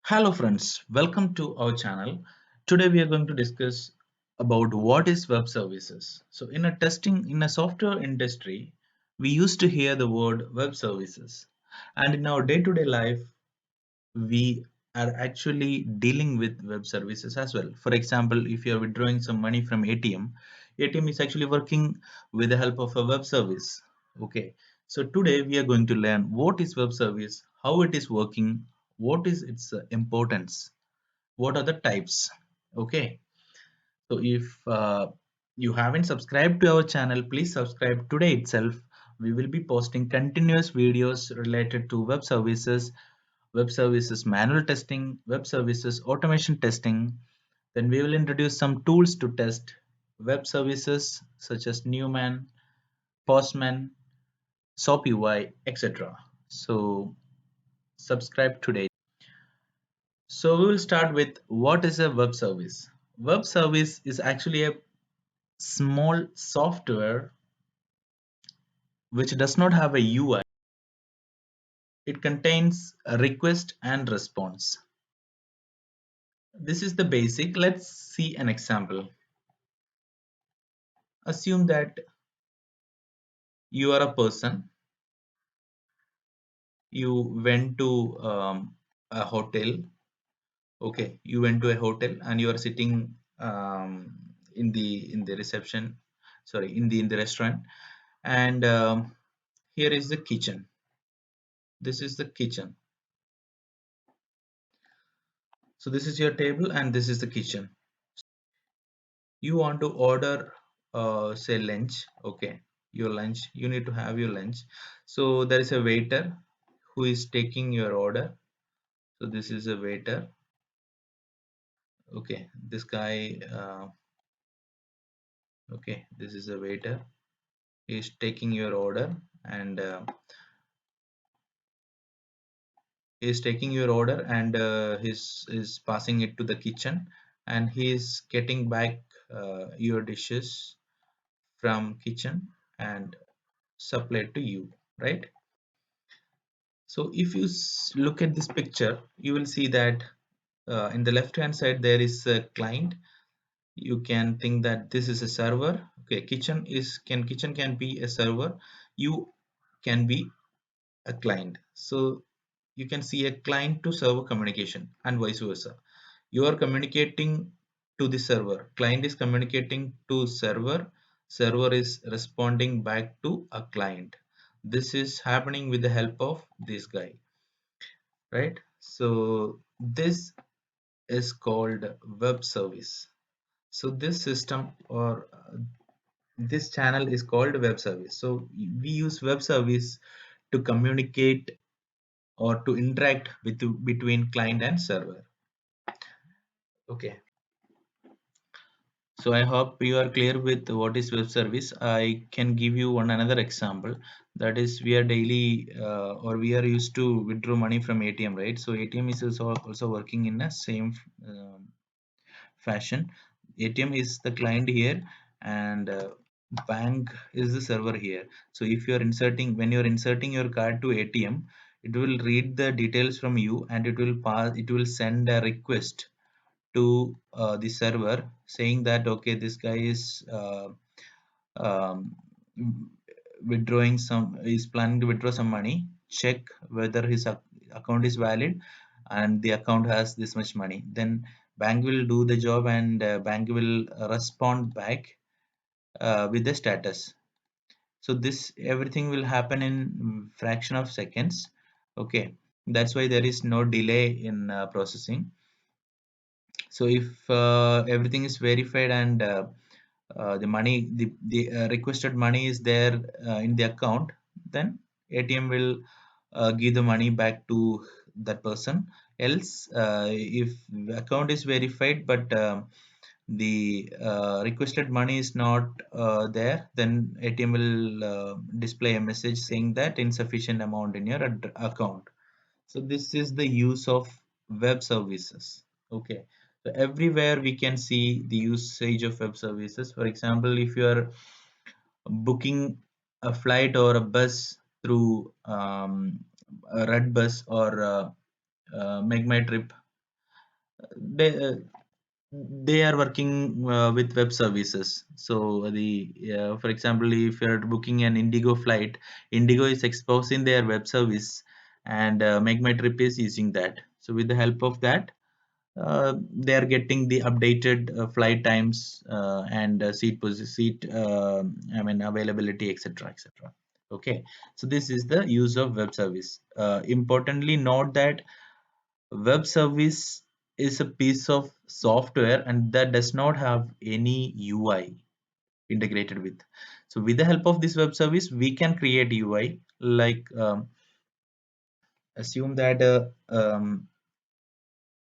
Hello friends, welcome to our channel. Today we are going to discuss about what is web services. So in a software industry, we used to hear the word web services. And in our day-to-day life, we are actually dealing with web services as well. For example, if you are withdrawing some money from ATM is actually working with the help of a web service. Okay. So today we are going to learn what is web service, how it is working, what is its importance, what are the types. Okay, so if you haven't subscribed to our channel, please subscribe today itself. We will be posting continuous videos related to web services manual testing, web services automation testing. Then we will introduce some tools to test web services such as Newman, Postman, SOAP UI, etc. So subscribe today. So we will start with what is a web service. Web service is actually a small software which does not have a UI. It contains a request and response. This is the basic. Let's see an example. Assume that you are a person. You went to a hotel. Okay, you went to a hotel and you are sitting in the reception. Sorry, in the restaurant, and here is the kitchen. This is the kitchen. So this is your table and this is the kitchen. You want to order say lunch. Okay, your lunch, you need to have your lunch. So there is a waiter who is taking your order. So this is a waiter. Okay, this guy okay, this is a waiter. He is taking your order, and he's is passing it to the kitchen, and he is getting back your dishes from kitchen and supplied to you, right? So if you look at this picture, you will see that in the left hand side there is a client. You can think that this is a server. Okay, kitchen can be a server. You can be a client. So you can see a client to server communication and vice versa. You are communicating to the server. Client is communicating to server. Server is responding back to a client. This is happening with the help of this guy, right? So this is called web service. So this system or this channel is called web service. So we use web service to communicate or to interact with between client and server. Okay, so I hope you are clear with what is web service. I can give you one another example. That is, we are daily or we are used to withdraw money from ATM, right? So ATM is also working in the same um, fashion. ATM is the client here, and bank is the server here. So if you are inserting, when you are inserting your card to ATM, it will read the details from you, and it will send a request to the server saying that okay, this guy is um, withdrawing some is planning to withdraw some money. Check whether his account is valid and the account has this much money. Then bank will do the job, and bank will respond back with the status. So this everything will happen in fraction of seconds. Okay, that's why there is no delay in processing. So if everything is verified and the requested money is there in the account, then ATM will give the money back to that person. Else, if the account is verified but the requested money is not there, then ATM will display a message saying that insufficient amount in your account. So this is the use of web services. Okay, so everywhere we can see the usage of web services. For example, if you are booking a flight or a bus through a red bus or make my trip, they are working with web services. So for example, if you're booking an Indigo flight, Indigo is exposing their web service, and Make My Trip is using that. So with the help of that, they are getting the updated flight times and seat availability, etc., etc. Okay, so this is the use of web service. Importantly, note that web service is a piece of software and that does not have any UI integrated with. So with the help of this web service, we can create UI, like assume that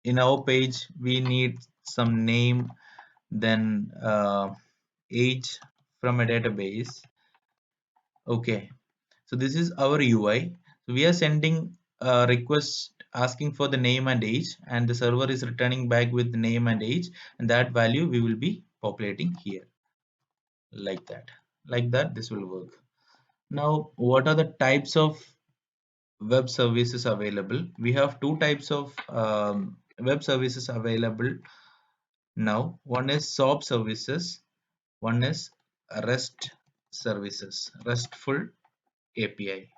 in our page we need some name, then age from a database. Okay, so this is our UI. So we are sending a request asking for the name and age, and the server is returning back with the name and age, and that value we will be populating here, like that. Like that, this will work. Now, what are the types of web services available? We have two types of web services available now. One is SOAP services, one is REST services, RESTful API.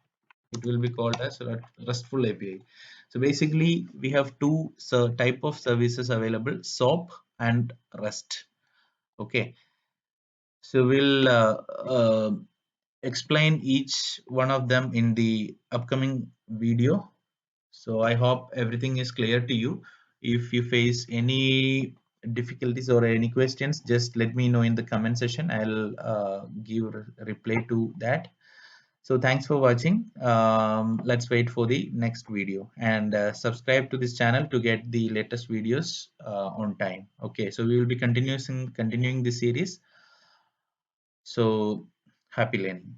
It will be called as RESTful API. So basically, we have two type of services available: SOAP and REST. Okay, so we'll explain each one of them in the upcoming video. So I hope everything is clear to you. If you face any difficulties or any questions, just let me know in the comment section. I'll give reply to that. So thanks for watching. Let's wait for the next video, and subscribe to this channel to get the latest videos on time. Okay, so we will be continuing this series. So happy learning.